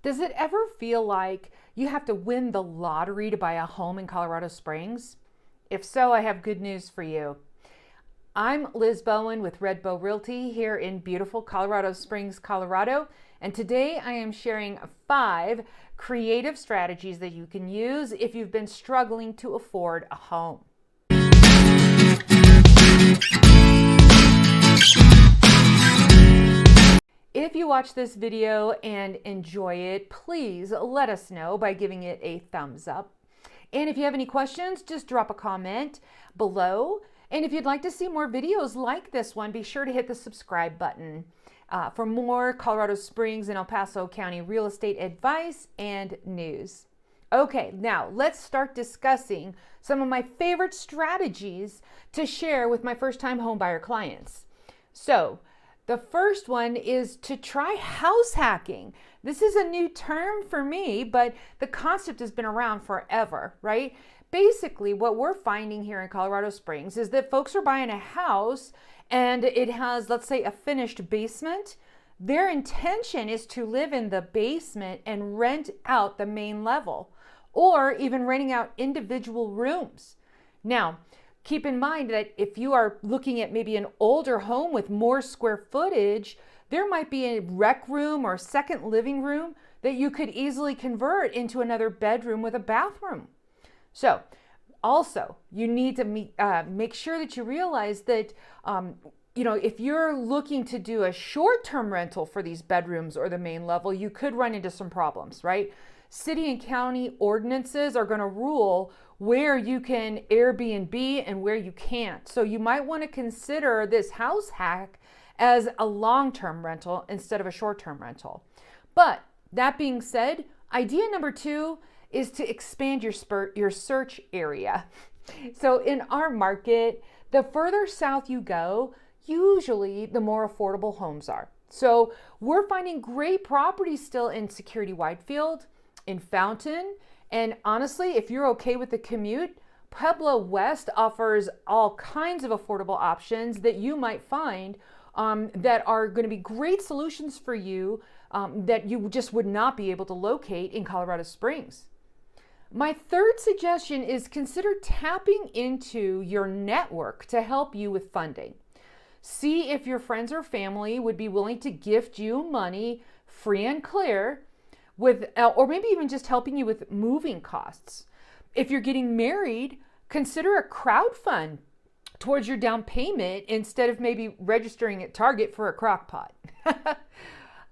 Does it ever feel like you have to win the lottery to buy a home in Colorado Springs? If so, I have good news for you. I'm Liz Bowen with Red Bow Realty here in beautiful Colorado Springs, Colorado. And today I am sharing 5 creative strategies that you can use if you've been struggling to afford a home. If you watch this video and enjoy it, please let us know by giving it a thumbs up. And if you have any questions, just drop a comment below. And if you'd like to see more videos like this one, be sure to hit the subscribe button for more Colorado Springs and El Paso County real estate advice and news. Okay, now let's start discussing some of my favorite strategies to share with my first-time homebuyer clients. So, the first one is to try house hacking. This is a new term for me, but the concept has been around forever, right? Basically, what we're finding here in Colorado Springs is that folks are buying a house and it has, let's say, a finished basement. Their intention is to live in the basement and rent out the main level, or even renting out individual rooms. Now, keep in mind that if you are looking at maybe an older home with more square footage, there might be a rec room or second living room that you could easily convert into another bedroom with a bathroom. So also, you need to make sure that you realize that, if you're looking to do a short-term rental for these bedrooms or the main level, you could run into some problems, right? City and county ordinances are going to rule where you can Airbnb and where you can't. So you might want to consider this house hack as a long-term rental instead of a short-term rental. But that being said, idea number 2 is to expand your search area. So in our market, the further south you go, usually the more affordable homes are. So we're finding great properties still in Security Whitefield, in Fountain, and honestly, if you're okay with the commute, Pueblo West offers all kinds of affordable options that you might find that are going to be great solutions for you that you just would not be able to locate in Colorado Springs. My third suggestion is consider tapping into your network to help you with funding. See if your friends or family would be willing to gift you money free and clear or maybe even just helping you with moving costs. If you're getting married, consider a crowd fund towards your down payment instead of maybe registering at Target for a crock pot.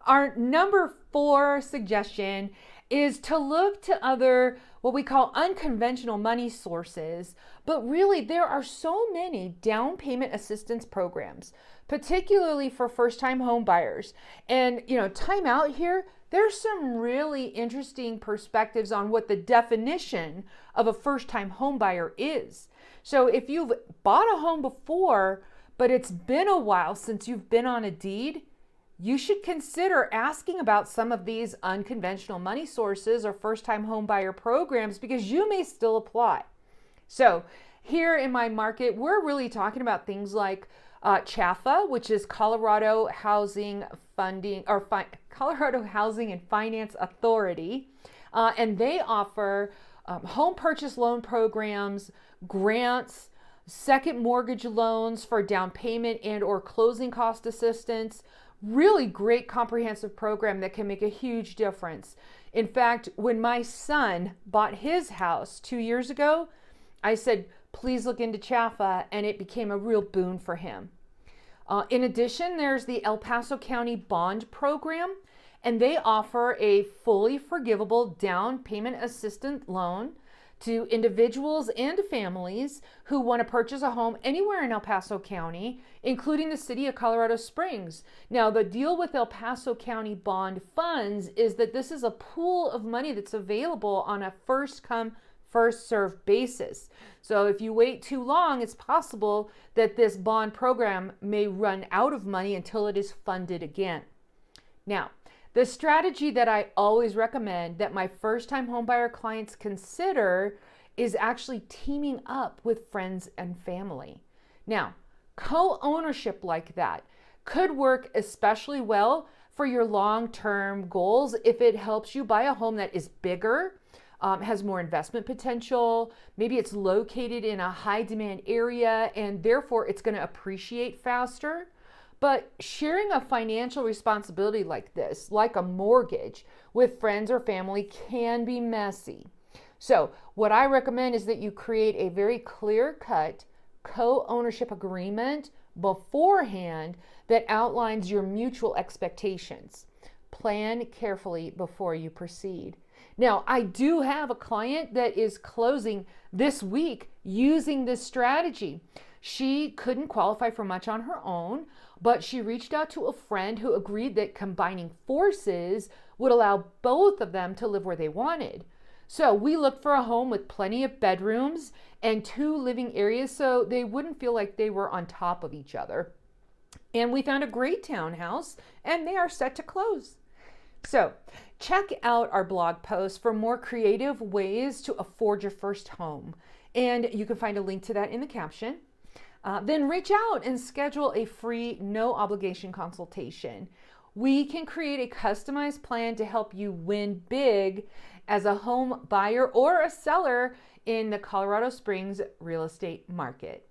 Our number 4 suggestion is to look to other, what we call unconventional money sources, but really there are so many down payment assistance programs, particularly for first-time home buyers. And, time out here, there's some really interesting perspectives on what the definition of a first-time home buyer is. So if you've bought a home before, but it's been a while since you've been on a deed, you should consider asking about some of these unconventional money sources or first-time home buyer programs because you may still apply. So here in my market, we're really talking about things like CHFA, which is Colorado Housing Funding or Colorado Housing and Finance Authority, and they offer home purchase loan programs, grants, second mortgage loans for down payment and or closing cost assistance. Really great comprehensive program that can make a huge difference. In fact, when my son bought his house 2 years ago, I said, please look into CHFA, and it became a real boon for him. In addition, there's the El Paso County Bond Program, and they offer a fully forgivable down payment assistance loan to individuals and families who want to purchase a home anywhere in El Paso County, including the city of Colorado Springs. Now, the deal with El Paso County Bond Funds is that this is a pool of money that's available on a first-come, first-served basis. So if you wait too long, it's possible that this bond program may run out of money until it is funded again. Now, the strategy that I always recommend that my first-time homebuyer clients consider is actually teaming up with friends and family. Now, co-ownership like that could work especially well for your long-term goals if it helps you buy a home that is bigger, has more investment potential. Maybe it's located in a high demand area and therefore it's going to appreciate faster. But sharing a financial responsibility like this, like a mortgage, with friends or family can be messy. So what I recommend is that you create a very clear-cut co-ownership agreement beforehand that outlines your mutual expectations. Plan carefully before you proceed. Now, I do have a client that is closing this week using this strategy. She couldn't qualify for much on her own, but she reached out to a friend who agreed that combining forces would allow both of them to live where they wanted. So we looked for a home with plenty of bedrooms and 2 living areas so they wouldn't feel like they were on top of each other. And we found a great townhouse and they are set to close. So check out our blog post for more creative ways to afford your first home. And you can find a link to that in the caption. Then reach out and schedule a free, no obligation consultation. We can create a customized plan to help you win big as a home buyer or a seller in the Colorado Springs real estate market.